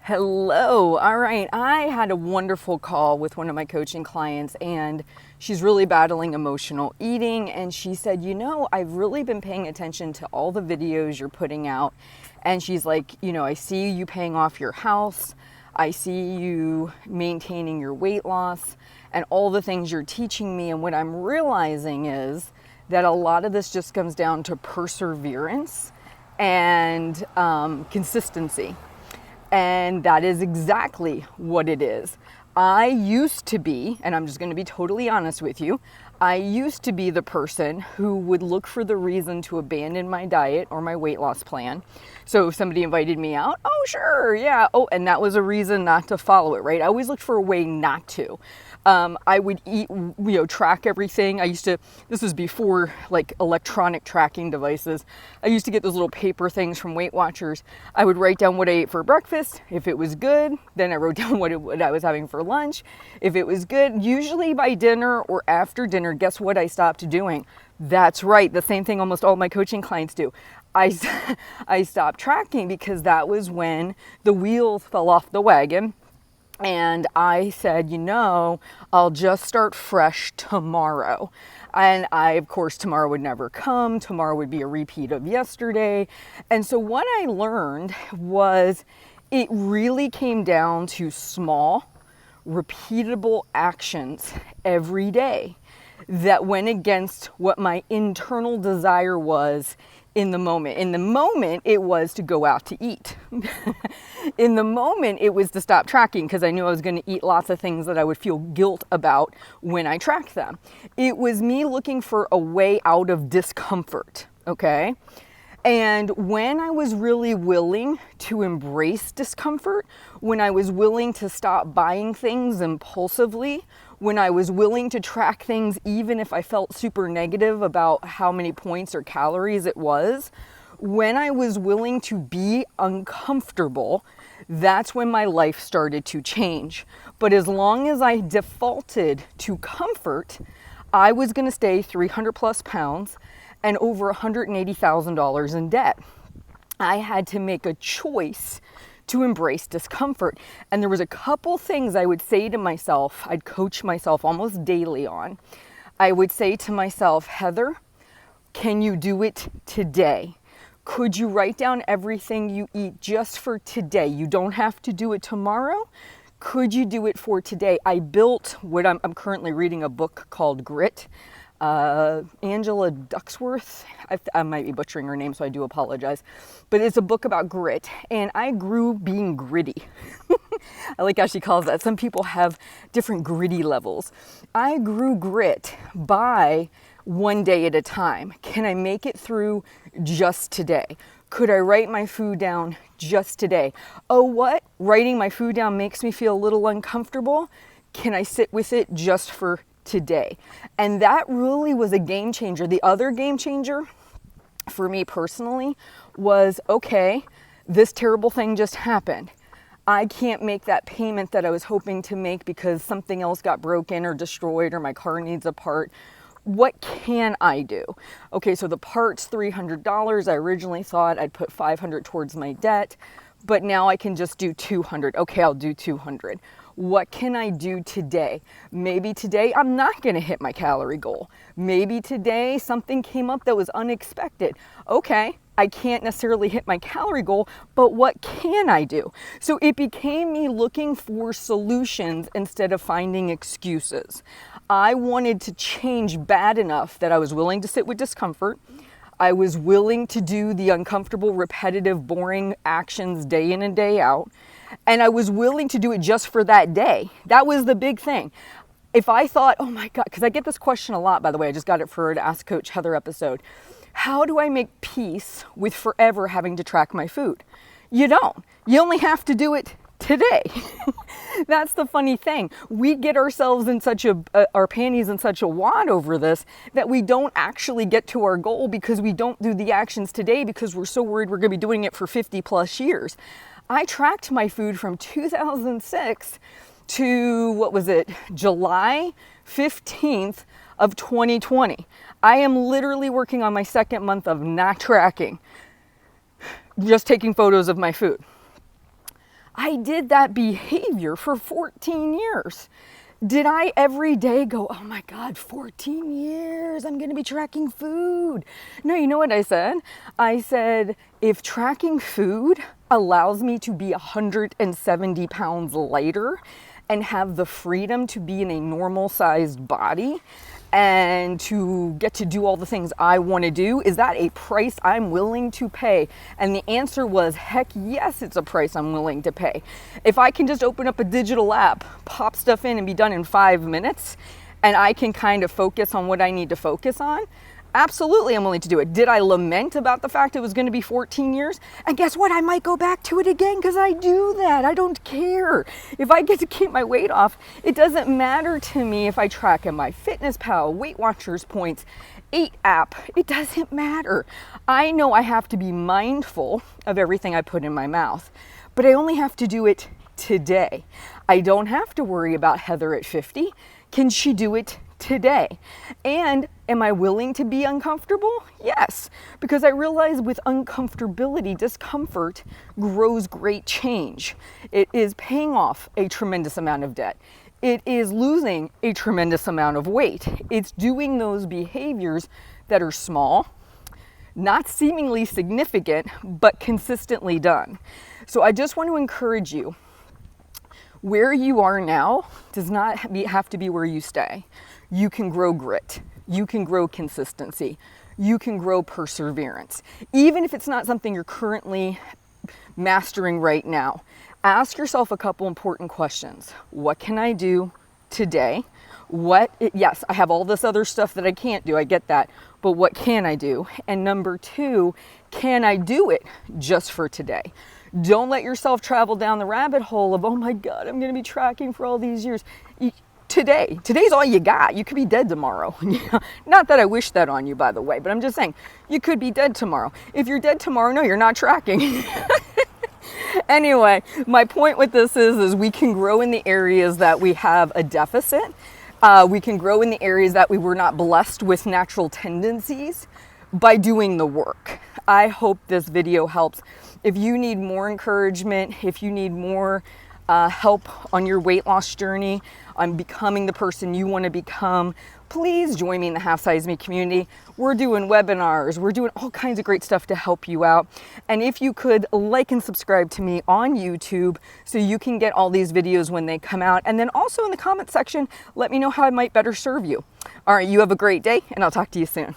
Hello. All right. I had a wonderful call with one of my coaching clients, and she's really battling emotional eating. And she said, I've really been paying attention to all the videos you're putting out. And she's like, I see you paying off your house. I see you maintaining your weight loss and all the things you're teaching me. And what I'm realizing is that a lot of this just comes down to perseverance and consistency. And that is exactly what it is. I used to be, and I'm just going to be totally honest with you, I used to be the person who would look for the reason to abandon my diet or my weight loss plan. So if somebody invited me out, oh, sure, yeah. Oh, and that was a reason not to follow it, right? I always looked for a way not to. I would eat, track everything. This was before like electronic tracking devices. I used to get those little paper things from Weight Watchers. I would write down what I ate for breakfast. If it was good, then I wrote down what I was having for lunch. If it was good, usually by dinner or after dinner, guess what I stopped doing? That's right. The same thing almost all my coaching clients do. I stopped tracking because that was when the wheels fell off the wagon. And I said, I'll just start fresh tomorrow. And of course, tomorrow would never come. Tomorrow would be a repeat of yesterday. And so what I learned was it really came down to small, repeatable actions every day that went against what my internal desire was in the moment. In the moment, it was to go out to eat. In the moment, it was to stop tracking because I knew I was going to eat lots of things that I would feel guilt about when I tracked them. It was me looking for a way out of discomfort, okay? And when I was really willing to embrace discomfort, when I was willing to stop buying things impulsively, when I was willing to track things even if I felt super negative about how many points or calories it was, when I was willing to be uncomfortable, that's when my life started to change. But as long as I defaulted to comfort, I was going to stay 300 plus pounds and over $180,000 in debt. I had to make a choice to embrace discomfort. And there was a couple things I would say to myself, I'd coach myself almost daily on. I would say to myself, Heather, can you do it today? Could you write down everything you eat just for today? You don't have to do it tomorrow. Could you do it for today? I built what I'm currently reading a book called Grit. Angela Ducksworth, I might be butchering her name, so I do apologize, but it's a book about grit, and I grew being gritty. I like how she calls that. Some people have different gritty levels. I grew grit by one day at a time. Can I make it through just today? Could I write my food down just today? Oh, what? Writing my food down makes me feel a little uncomfortable. Can I sit with it just for today? And that really was a game changer. The other game changer for me personally was, okay, this terrible thing just happened. I can't make that payment that I was hoping to make because something else got broken or destroyed or my car needs a part. What can I do? Okay, so the part's $300. I originally thought I'd put $500 towards my debt, but now I can just do $200. Okay, I'll do $200. What can I do today? Maybe today I'm not going to hit my calorie goal. Maybe today something came up that was unexpected. Okay, I can't necessarily hit my calorie goal, but what can I do? So it became me looking for solutions instead of finding excuses. I wanted to change bad enough that I was willing to sit with discomfort. I was willing to do the uncomfortable, repetitive, boring actions day in and day out. And I was willing to do it just for that day. That was the big thing. If I thought, oh my God, because I get this question a lot, by the way, I just got it for an Ask Coach Heather episode. How do I make peace with forever having to track my food? You don't. You only have to do it today. That's the funny thing. We get ourselves in our panties in such a wad over this that we don't actually get to our goal because we don't do the actions today because we're so worried we're going to be doing it for 50 plus years. I tracked my food from 2006 to, July 15th of 2020. I am literally working on my second month of not tracking, just taking photos of my food. I did that behavior for 14 years. Did I every day go, oh my God, 14 years, I'm going to be tracking food? No, you know what I said? I said, if tracking food allows me to be 170 pounds lighter and have the freedom to be in a normal sized body and to get to do all the things I want to do, is that a price I'm willing to pay? And the answer was, heck yes, it's a price I'm willing to pay. If I can just open up a digital app, pop stuff in and be done in 5 minutes, and I can kind of focus on what I need to focus on, absolutely I'm willing to do it. Did I lament about the fact it was going to be 14 years? And guess what? I might go back to it again because I do that. I don't care. If I get to keep my weight off, it doesn't matter to me if I track in my MyFitnessPal, Weight Watchers points, 8 app. It doesn't matter. I know I have to be mindful of everything I put in my mouth, but I only have to do it today. I don't have to worry about Heather at 50. Can she do it today? And am I willing to be uncomfortable? Yes, because I realize with uncomfortability, discomfort grows great change. It is paying off a tremendous amount of debt. It is losing a tremendous amount of weight. It's doing those behaviors that are small, not seemingly significant, but consistently done. So I just want to encourage you, where you are now does not have to be where you stay. You can grow grit. You can grow consistency. You can grow perseverance. Even if it's not something you're currently mastering right now, ask yourself a couple important questions. What can I do today? Yes, I have all this other stuff that I can't do. I get that. But what can I do? And number 2, can I do it just for today? Don't let yourself travel down the rabbit hole of, oh my God, I'm going to be tracking for all these years. Today's all you got. You could be dead tomorrow. Not that I wish that on you, by the way, but I'm just saying, you could be dead tomorrow. If you're dead tomorrow, no, you're not tracking. Anyway, my point with this is we can grow in the areas that we have a deficit. We can grow in the areas that we were not blessed with natural tendencies by doing the work. I hope this video helps. If you need more encouragement, if you need more help on your weight loss journey, on becoming the person you want to become, please join me in the Half Size Me community. We're doing webinars. We're doing all kinds of great stuff to help you out. And if you could like and subscribe to me on YouTube so you can get all these videos when they come out. And then also in the comment section, let me know how I might better serve you. All right, you have a great day, and I'll talk to you soon.